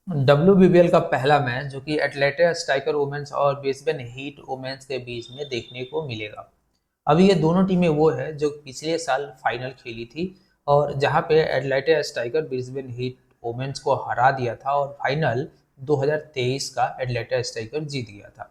WBBL का पहला match जो कि एटलेटा स्ट्राइकर वुमेन्स और ब्रिस्बेन हीट वुमेन्स के बीच में देखने को मिलेगा। अभी ये दोनों टीमें वो है जो पिछले साल फाइनल खेली थी और जहां पे एटलेटा स्ट्राइकर ब्रिस्बेन हीट वुमेन्स को हरा दिया था और फाइनल 2023 का एटलेटा स्ट्राइकर जीत गया था।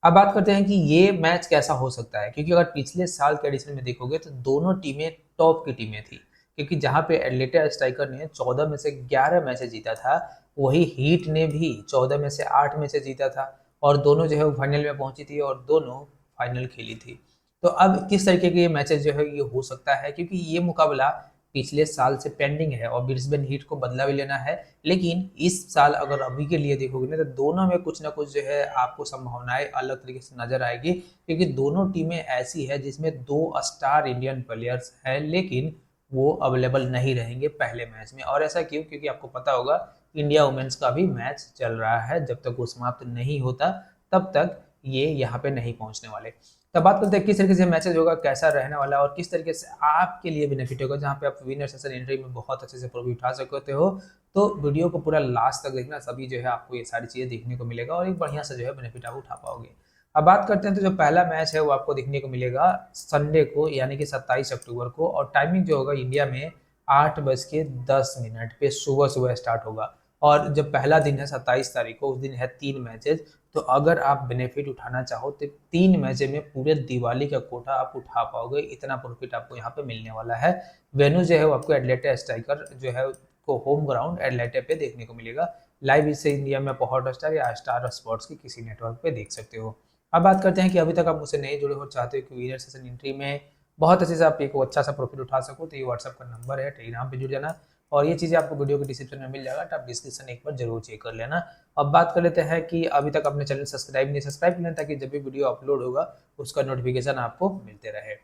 अब बात करते हैं कि ये मैच कैसा हो सकता है, क्योंकि अगर पिछले साल के एडिशन में देखोगे तो दोनों टीमें टॉप की टीमें थी। क्योंकि जहां पे एटलेटा स्ट्राइकर ने 14 में से 11 मैचेस जीता था, वही हीट ने भी 14 में से 8 मैचेस जीता था और दोनों जो है वो फाइनल में पहुंची थी और दोनों फाइनल खेली थी। तो अब किस तरीके के ये मैचेस जो है ये हो सकता है, क्योंकि ये मुकाबला पिछले साल से पेंडिंग है और ब्रिस्बेन हीट को बदला भी लेना है। लेकिन इस साल अगर अभी के लिए देखोगे ना तो दोनों में कुछ ना कुछ जो है आपको संभावनाएं अलग तरीके से नजर आएगी, क्योंकि दोनों टीमें ऐसी है जिसमें दो स्टार इंडियन प्लेयर्स हैं लेकिन वो अवेलेबल नहीं रहेंगे पहले मैच में। और ऐसा क्यों? क्योंकि आपको पता होगा इंडिया वुमेन्स का भी मैच चल रहा है, जब तक वो समाप्त नहीं होता तब तक ये यहाँ पे नहीं पहुंचने वाले। तब बात करते हैं किस तरीके से मैसेज होगा, कैसा रहने वाला है और किस तरीके से आपके लिए बेनिफिट होगा, जहाँ पे आप विनर सेशन एंट्री में बहुत अच्छे से प्रॉफिट उठा सकते हो। तो वीडियो को पूरा लास्ट तक देखना, सभी जो है आपको ये सारी चीजें देखने को मिलेगा और एक बढ़िया से जो है बेनिफिट आप उठा पाओगे। अब बात करते हैं तो जो पहला मैच है वो आपको देखने को मिलेगा संडे को, यानी कि 27 अक्टूबर को, और टाइमिंग जो होगा इंडिया में 8:10 पे सुबह सुबह स्टार्ट होगा। और जब पहला दिन है 27 तारीख को, उस दिन है 3 मैचेज। तो अगर आप बेनिफिट उठाना चाहो तो 3 मैच में पूरे दिवाली का कोटा आप उठा पाओगे, इतना प्रॉफिट आपको यहाँ पे मिलने वाला है। वेन्यू जो है वो आपको एटलेटा स्ट्राइकर जो है को होम ग्राउंड एटलेटा पे देखने को मिलेगा। लाइव इसे इंडिया में आप हॉटस्टार या स्टार स्पोर्ट्स की किसी नेटवर्क पे देख सकते हो। अब बात करते हैं कि अभी तक आप मुझसे नहीं जुड़े हो, चाहते हो कि विनर सेशन एंट्री में बहुत अच्छे से आप एक अच्छा सा प्रॉफिट उठा सको, तो ये व्हाट्सअप का नंबर है, टेलीग्राम पे जुड़ जाना और ये चीज़ें आपको वीडियो के डिस्क्रिप्शन में मिल जाएगा, तो आप डिस्क्रिप्शन एक बार जरूर चेक कर लेना। अब बात कर लेते हैं कि अभी तक अपने चैनल सब्सक्राइब कर लेना, ताकि जब भी वीडियो अपलोड होगा उसका नोटिफिकेशन आपको मिलते रहे।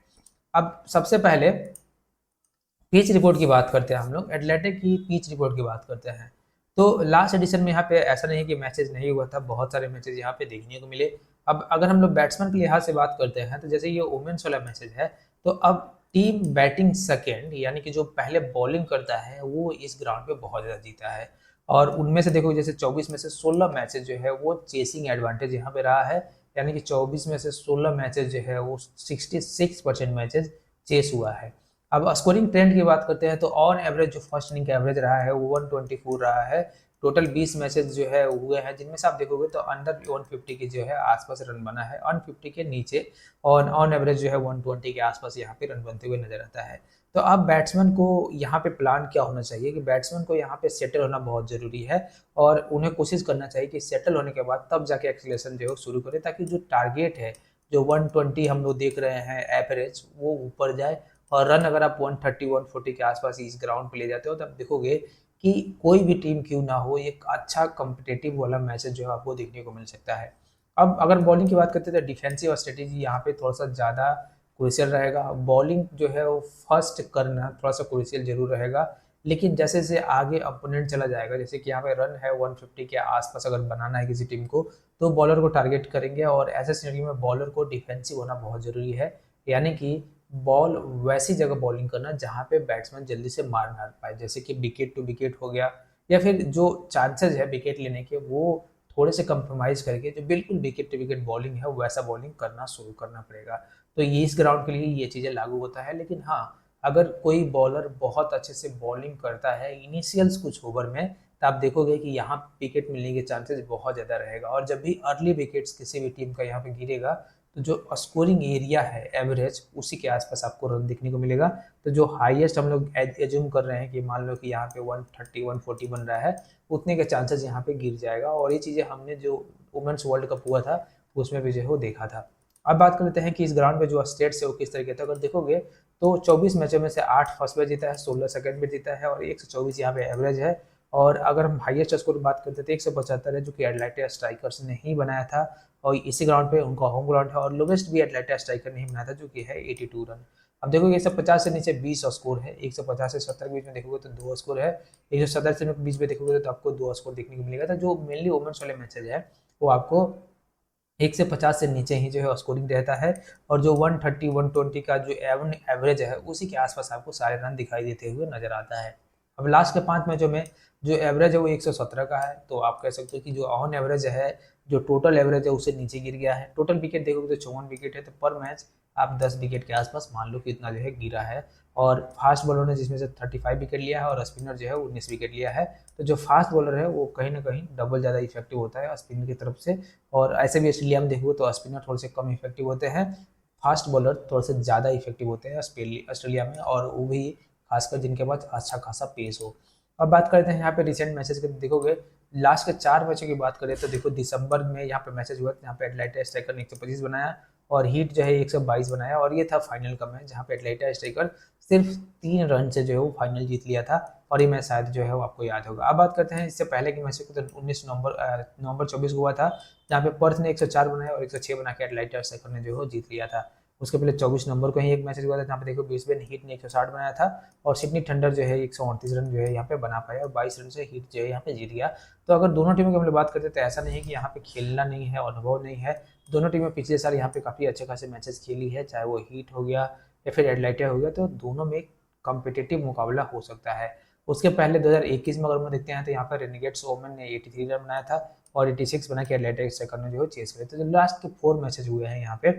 अब सबसे पहले पिच रिपोर्ट की बात करते हैं, हम लोग एटलेटिक की पिच रिपोर्ट की बात करते हैं। तो लास्ट एडिशन में यहाँ पे ऐसा नहीं है कि मैचेज नहीं हुआ था, बहुत सारे मैचेज यहाँ पे देखने को मिले। अब अगर हम लोग बैट्समैन के लिहाज से बात करते हैं तो जैसे ये वुमेन्स वाला मैचेज है, तो अब टीम बैटिंग सेकेंड यानी कि जो पहले बॉलिंग करता है वो इस ग्राउंड पे बहुत ज़्यादा जीता है। और उनमें से देखो, जैसे 24 में से 16 मैचेज जो है वो चेसिंग एडवांटेज यहाँ पे रहा है, यानी कि 24 में से 16 मैचेज जो है वो 66% मैचेज चेस हुआ है। अब स्कोरिंग ट्रेंड की बात करते हैं तो ऑन एवरेज जो फर्स्ट इनिंग का एवरेज रहा है वो 124 रहा है। टोटल 20 मैचेस जो है हुए हैं, जिनमें से आप देखोगे तो अंडर 150 के जो है आसपास रन बना है, 150 के नीचे, और ऑन एवरेज जो है 120 के आसपास यहाँ पे रन बनते हुए नजर आता है। तो अब बैट्समैन को यहाँ पे प्लान क्या होना चाहिए कि बैट्समैन को यहाँ पे सेटल होना बहुत जरूरी है और उन्हें कोशिश करना चाहिए कि सेटल होने के बाद तब जाके एक्सलेशन जो है शुरू करें, ताकि जो टारगेट है जो 120 हम लोग देख रहे हैं एवरेज वो ऊपर जाए। और रन अगर आप 130 140 के आसपास इस ग्राउंड पे ले जाते हो तब देखोगे कि कोई भी टीम क्यों ना हो, एक अच्छा कम्पिटेटिव वाला मैच जो है आपको देखने को मिल सकता है। अब अगर बॉलिंग की बात करते हैं तो डिफेंसिव स्ट्रेटेजी यहाँ पे थोड़ा सा ज़्यादा क्रूशियल रहेगा। बॉलिंग जो है वो फर्स्ट करना थोड़ा सा क्रूशियल जरूर रहेगा, लेकिन जैसे जैसे आगे अपोनेंट चला जाएगा, जैसे कि यहाँ पे रन है 150 के आसपास अगर बनाना है किसी टीम को, तो बॉलर को टारगेट करेंगे और ऐसे सिनेरियो में बॉलर को डिफेंसिव होना बहुत जरूरी है। यानी कि बॉल वैसी जगह बॉलिंग करना जहाँ पे बैट्समैन जल्दी से मार ना पाए, जैसे कि विकेट टू विकेट हो गया, या फिर जो चांसेस है विकेट लेने के वो थोड़े से कंप्रोमाइज करके जो बिल्कुल विकेट टू विकेट बॉलिंग है वैसा बॉलिंग करना शुरू करना पड़ेगा। तो ये इस ग्राउंड के लिए ये चीज़ें लागू होता है। लेकिन हाँ, अगर कोई बॉलर बहुत अच्छे से बॉलिंग करता है इनिशियल्स कुछ ओवर में, तो आप देखोगे कि यहाँ विकेट मिलने के चांसेस बहुत ज़्यादा रहेगा। और जब भी अर्ली विकेट्स किसी भी टीम का यहाँ पे गिरेगा तो जो स्कोरिंग एरिया है एवरेज उसी के आसपास आपको रन देखने को मिलेगा। तो जो हाईएस्ट हम लोग एज्यूम कर रहे हैं कि मान लो कि यहाँ पे 130 140 बन रहा है, उतने के चांसेस यहाँ पे गिर जाएगा। और ये चीज़ें हमने जो वुमेन्स वर्ल्ड कप हुआ था उसमें भी जो है वो देखा था। अब बात कर लेते हैं कि इस ग्राउंड पे जो स्टेट्स है वो किस तरीके से, अगर देखोगे तो 24 मैचों में से 8 फर्स्ट पे जीता है, 16 सेकंड पे जीता है और 124 यहाँ पे एवरेज है। और अगर हम हाईएस्ट स्कोर की बात करते हैं तो 175 है, जो कि एटलांटा स्ट्राइकर्स ने ही बनाया था और इसी ग्राउंड पे उनका होम ग्राउंड है। और लोवेस्ट भी एटलांटा स्ट्राइकर ने ही बनाया था, जो कि है 82 रन। अब देखोगे 150 से नीचे 20 स्कोर है, 150 से 70 के बीच में देखोगे तो 2 स्कोर है, 170 से बीच में देखोगे तो आपको 2 स्कोर देखने को मिलेगा। था जो मेनली वुमेन्स वाले मैचेज है वो आपको 1 से 50 से नीचे ही जो है स्कोरिंग रहता है। और जो 130 120 का जो एवरेज है उसी के आसपास आपको सारे रन दिखाई देते हुए नजर आता है। अब लास्ट के 5 मैचों में जो एवरेज है वो 117 का है, तो आप कह सकते हो कि जो ऑन एवरेज है, जो टोटल एवरेज है उससे नीचे गिर गया है। टोटल विकेट देखोगे तो 54 विकेट है, तो पर मैच आप 10 विकेट के आसपास मान लो कि इतना जो है गिरा है। और फास्ट बॉलर ने जिसमें से 35 विकेट लिया है और स्पिनर जो है 19 विकेट लिया है। तो जो फास्ट बॉलर है वो कहीं ना कहीं डबल ज़्यादा इफेक्टिव होता है स्पिनर की तरफ से। और ऐसे भी ऑस्ट्रेलिया में देखो तो स्पिनर थोड़े से कम इफेक्टिव होते हैं, फास्ट बॉलर थोड़े से ज़्यादा इफेक्टिव होते हैं ऑस्ट्रेलिया में, और वो भी खासकर जिनके पास अच्छा खासा पेस हो। अब बात करते हैं यहाँ पे रिसेंट मैचेस के, देखोगे लास्ट के 4 मैचों की बात करें तो देखो दिसंबर में यहाँ पे मैचेस हुआ, यहाँ पे एटलांटा स्ट्राइकर ने 125 बनाया और हीट जो है 122 बनाया, और ये था फाइनल का मैच जहाँ पे एटलांटा स्ट्राइकर सिर्फ 3 रन से जो है वो फाइनल जीत लिया था। और ये मैच शायद जो है वो आपको याद होगा। अब बात करते हैं इससे पहले की मैच को, तो 19 नवंबर 24 को हुआ था, जहाँ पे पर्थ ने 104 बनाया और 106 बना के एटलांटा स्ट्राइकर ने जो है जीत लिया था। उसके पहले 24 नंबर को ही एक मैच हुआ था जहाँ पे देखो ब्रिस्बेन हीट ने 160 बनाया था और सिडनी थंडर जो है 138 रन जो है यहाँ पे बना पाया और 22 रन से हीट जो है यहाँ पे जीत गया। तो अगर दोनों टीमों की हम लोग बात करते हैं तो ऐसा नहीं है कि यहाँ पे खेलना नहीं है, अनुभव नहीं है। दोनों टीमें पिछले साल यहाँ पे काफ़ी अच्छे खासे मैचेस खेली है, चाहे वो हीट हो गया या फिर एटलांटा हो गया, तो दोनों में कॉम्पिटिटिव मुकाबला हो सकता है। उसके पहले 2021 में अगर हम देखते हैं तो यहाँ पर रेनेगेट्स ओमन ने 83 रन बनाया था और 86 बना के एटलांटा स्ट्राइकर ने जो है चेस करे। तो जो लास्ट के 4 मैचेस हुए हैं यहाँ पे,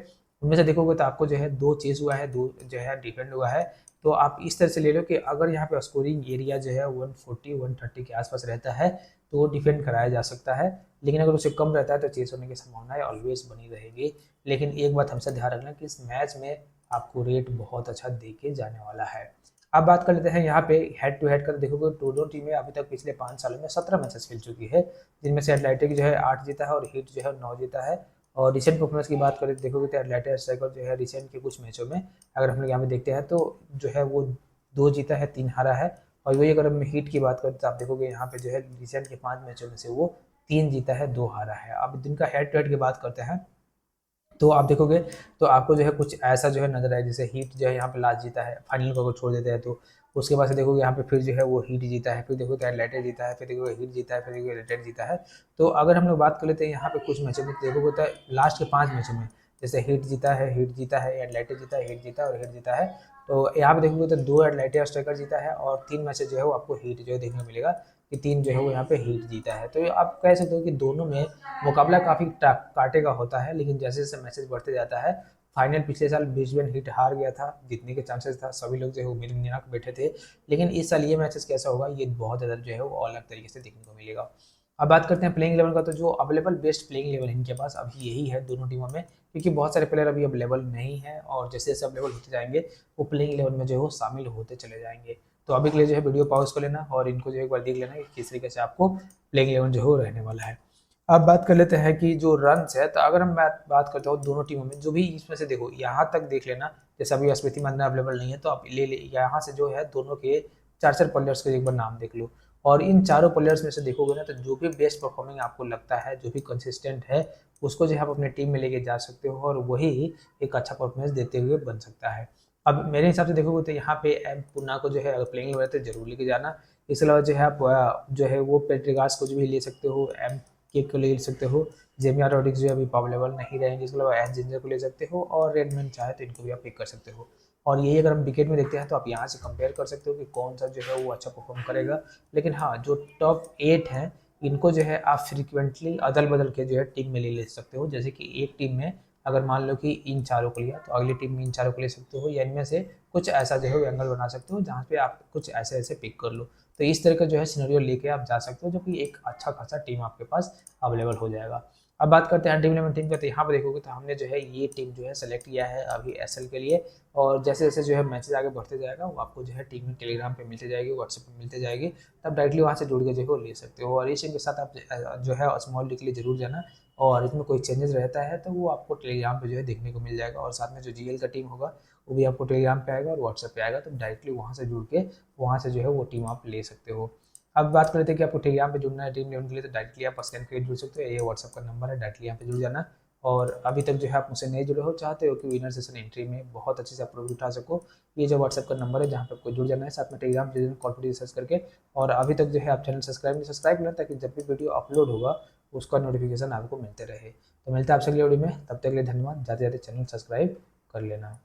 उनमें से देखोगे तो आपको जो है 2 चेस हुआ है, 2 जो है डिफेंड हुआ है। तो आप इस तरह से ले लो कि अगर यहाँ पे स्कोरिंग एरिया जो है 140-130 के आसपास रहता है तो वो डिफेंड कराया जा सकता है, लेकिन अगर उससे कम रहता है तो चेस होने की संभावनाएं ऑलवेज बनी रहेगी। लेकिन एक बात हमसे ध्यान रखना कि इस मैच में आपको रेट बहुत अच्छा दे के जाने वाला है। अब बात कर लेते हैं यहाँ पे हेड टू हेड कर, देखोगे दोनों टीमें अभी तक पिछले 5 सालों में 17 मैचेस खेल चुकी है, जिनमें से एटलांटिक जो है 8 जीता है और हीट जो है 9 जीता है। और रिसेंट परफॉर्मेंस की बात करें तो देखोगे तो एटलांटा स्ट्राइकर जो है रिसेंट के कुछ मैचों में अगर हम लोग यहाँ पे देखते हैं तो जो है वो 2 जीता है 3 हारा है। और वही अगर हम हीट की बात करें तो आप देखोगे यहाँ पे जो है रिसेंट के 5 मैचों में से वो 3 जीता है 2 हारा है। अब दिन का हेड टू हेड की बात करते हैं तो आप देखोगे तो आपको जो है कुछ ऐसा जो है नजर आए, जैसे हीट जो है यहाँ पे लास्ट जीता है, फाइनल को अगर छोड़ देते हैं तो उसके बाद से देखोगे यहाँ पे फिर जो है वो हीट जीता है, फिर देखो तो एटलांटा जीता है, फिर देखोगे हीट जीता है, फिर देखोगे एटलांटा जीता है। तो अगर हम लोग बात कर लेते हैं यहाँ पे कुछ मैचों में देखोगे तो लास्ट के 5 मैचों में जैसे हीट जीता है, एटलांटा जीता है, हीट जीता है और हीट जीता है। तो यहाँ पे देखोगे तो 2 एटलांटा स्ट्राइकर जीता है और 3 मैचेस जो है वो आपको हीट जो है देखने को मिलेगा कि 3 जो है वो यहाँ पे हीट जीता है। तो आप कह सकते हो कि दोनों में मुकाबला काफ़ी कांटे का होता है, लेकिन जैसे जैसे मैचेस बढ़ते जाता है, फाइनल पिछले साल ब्रिस्बेन हीट हार गया था, जीतने के चांसेस था, सभी लोग जो है उम्मीद में बैठे थे। लेकिन इस साल ये मैचेस कैसा होगा ये बहुत ज़्यादा जो है वो अलग तरीके से देखने को मिलेगा। अब बात करते हैं प्लेइंग लेवल का, तो जो अवेलेबल बेस्ट प्लेइंग लेवल इनके पास अभी यही है दोनों टीमों में, क्योंकि बहुत सारे प्लेयर अभी अवेलेबल नहीं है और जैसे जैसे अवेलेबल होते जाएंगे वो प्लेइंग लेवल में जो है वो शामिल होते चले जाएंगे। तो अभी के लिए जो है वीडियो पॉज कर लेना और इनको जो एक बार देख लेना कि किस तरीके से आपको प्लेइंग लेवल जो है वो रहने वाला है। अब बात कर लेते हैं कि जो रन्स है, तो अगर हम बात करते हो दोनों टीमों में जो भी इसमें से देखो यहाँ तक देख लेना, जैसे अभी स्मृति मंदाना अवेलेबल नहीं है तो आप ले यहाँ से जो है दोनों के 4 प्लेयर्स के एक बार नाम देख लो और इन चारों प्लेयर्स में से देखोगे ना तो जो भी बेस्ट परफॉर्मिंग आपको लगता है, जो भी कंसिस्टेंट है, उसको जो है आप अपने टीम में लेके जा सकते हो और वही एक अच्छा परफॉर्मेंस देते हुए बन सकता है। अब मेरे हिसाब से देखोगे तो यहाँ पे एम पुन्ना को जो है अगर प्लेइंग लेवल तो जरूर लेके जाना। इसके अलावा जो है आप जो है वो पेट्रिगास को जो भी ले सकते हो, एम केक को ले सकते हो, जेमिया रोड्रिग्स जो अभी अवेलेबल नहीं रहेंगे, इसके अलावा एस जिंजर को ले सकते हो और रेडमैन चाहे तो इनको भी आप पिक कर सकते हो। और यही अगर हम विकेट में देखते हैं तो आप यहाँ से कंपेयर कर सकते हो कि कौन सा जो है वो अच्छा परफॉर्म करेगा। लेकिन हाँ, जो टॉप 8 हैं इनको जो है आप फ्रिक्वेंटली अदल बदल के जो है टीम में ले सकते हो। जैसे कि एक टीम में अगर मान लो कि इन चारों को लिया तो अगली टीम में इन चारों को ले सकते हो, या इनमें से कुछ ऐसा जो है एंगल बना सकते हो जहाँ पे आप कुछ ऐसे ऐसे पिक कर लो। तो इस तरह का जो है सिनेरियो लेके आप जा सकते हो, जो कि एक अच्छा खासा टीम आपके पास अवेलेबल हो जाएगा। अब बात करते हैं टीम इलेवन टीम का, तो यहाँ पर देखोगे तो हमने जो है ये टीम जो है सेलेक्ट किया है अभी एसएल के लिए, और जैसे जैसे जो है मैचेस आगे बढ़ते जाएगा वो आपको जो है टीम में टेलीग्राम पे मिलते जाएगी, व्हाट्सएप पे मिलते जाएगी, तब डायरेक्टली वहाँ से जुड़ के जो है वो ले सकते हो। और इस टीम के साथ आप जो है स्मॉल लीग के लिए जरूर जाना, और इसमें कोई चेंजेस रहता है तो वो आपको टेलीग्राम पे जो है देखने को मिल जाएगा। और साथ में जो जीएल का टीम होगा वो भी आपको टेलीग्राम पे आएगा और व्हाट्सएप पे आएगा, तो डायरेक्टली वहाँ से जुड़ के वहाँ से जो है वो टीम आप ले सकते हो। अब बात कर लेते हैं कि आपको टेलीग्राम पे जुड़ना है टीम लेवन के लिए, तो डायरेक्टली आप स्कैन करके जुड़ सकते हो, ये व्हाट्सएप का नंबर है, डायरेक्टली यहाँ पे जुड़ जाना। और अभी तक जो है आप मुझसे नहीं जुड़े हो, चाहते हो कि विनर सेशन एंट्री में बहुत अच्छे से आप प्रॉफिट उठा सको, ये जो व्हाट्सएप का नंबर है जहाँ पे आपको जुड़ जाना है, साथ में टेलीग्राम पे कॉल पर सर्च करके। और अभी तक जो है आप चैनल सब्सक्राइब करना, ताकि जब भी वीडियो अपलोड होगा उसका नोटिफिकेशन आपको मिलते रहे। तो मिलता है आपसे अगली वीडियो में, तब तक के लिए धन्यवाद। जाते जाते चैनल सब्सक्राइब कर लेना।